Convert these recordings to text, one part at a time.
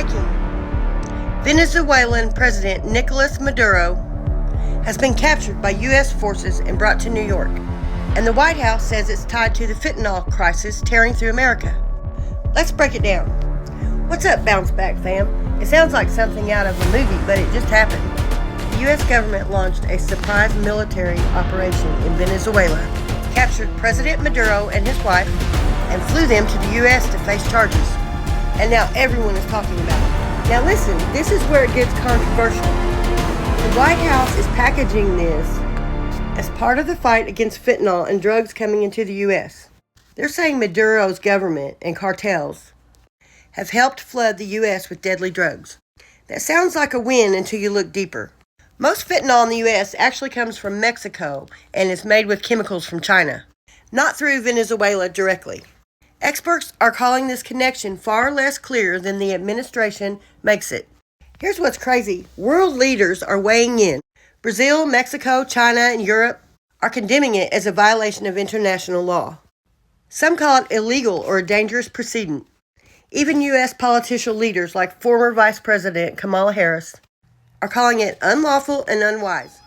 Breaking. Venezuelan President Nicolas Maduro has been captured by U.S. forces and brought to New York, and the White House says it's tied to the fentanyl crisis tearing through America. Let's break it down. What's up, Bounce Back fam? It sounds like something out of a movie, but it just happened. The U.S. government launched a surprise military operation in Venezuela, captured President Maduro and his wife, and flew them to the U.S. to face charges. And now everyone is talking about it. Now listen, this is where it gets controversial. The White House is packaging this as part of the fight against fentanyl and drugs coming into the U.S. They're saying Maduro's government and cartels have helped flood the U.S. with deadly drugs. That sounds like a win until you look deeper. Most fentanyl in the U.S. actually comes from Mexico and is made with chemicals from China, not through Venezuela directly. Experts are calling this connection far less clear than the administration makes it. Here's what's crazy. World leaders are weighing in. Brazil, Mexico, China, and Europe are condemning it as a violation of international law. Some call it illegal or a dangerous precedent. Even U.S. political leaders like former Vice President Kamala Harris are calling it unlawful and unwise.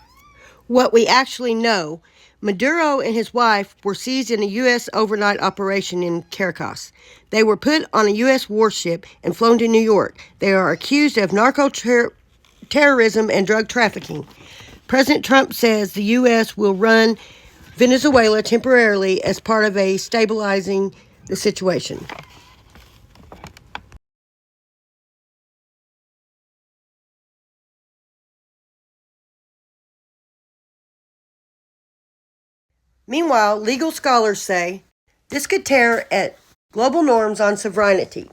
What we actually know, Maduro and his wife were seized in a U.S. overnight operation in Caracas. They were put on a U.S. warship and flown to New York. They are accused of narco-terrorism and drug trafficking. President Trump says the U.S. will run Venezuela temporarily as part of a stabilizing the situation. Meanwhile, legal scholars say this could tear at global norms on sovereignty.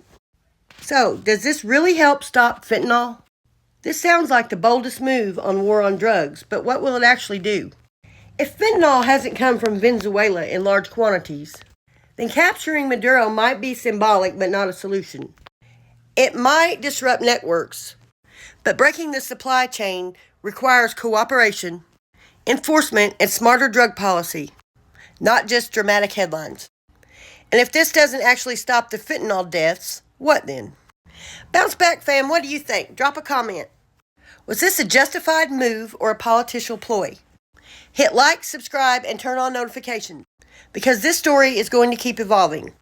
So, does this really help stop fentanyl? This sounds like the boldest move on war on drugs, but what will it actually do? If fentanyl hasn't come from Venezuela in large quantities, then capturing Maduro might be symbolic but not a solution. It might disrupt networks, but breaking the supply chain requires cooperation, enforcement, and smarter drug policy, not just dramatic headlines. And if this doesn't actually stop the fentanyl deaths, what then? Bounce Back fam, what do you think? Drop a comment. Was this a justified move or a political ploy? Hit like, subscribe, and turn on notifications, because this story is going to keep evolving.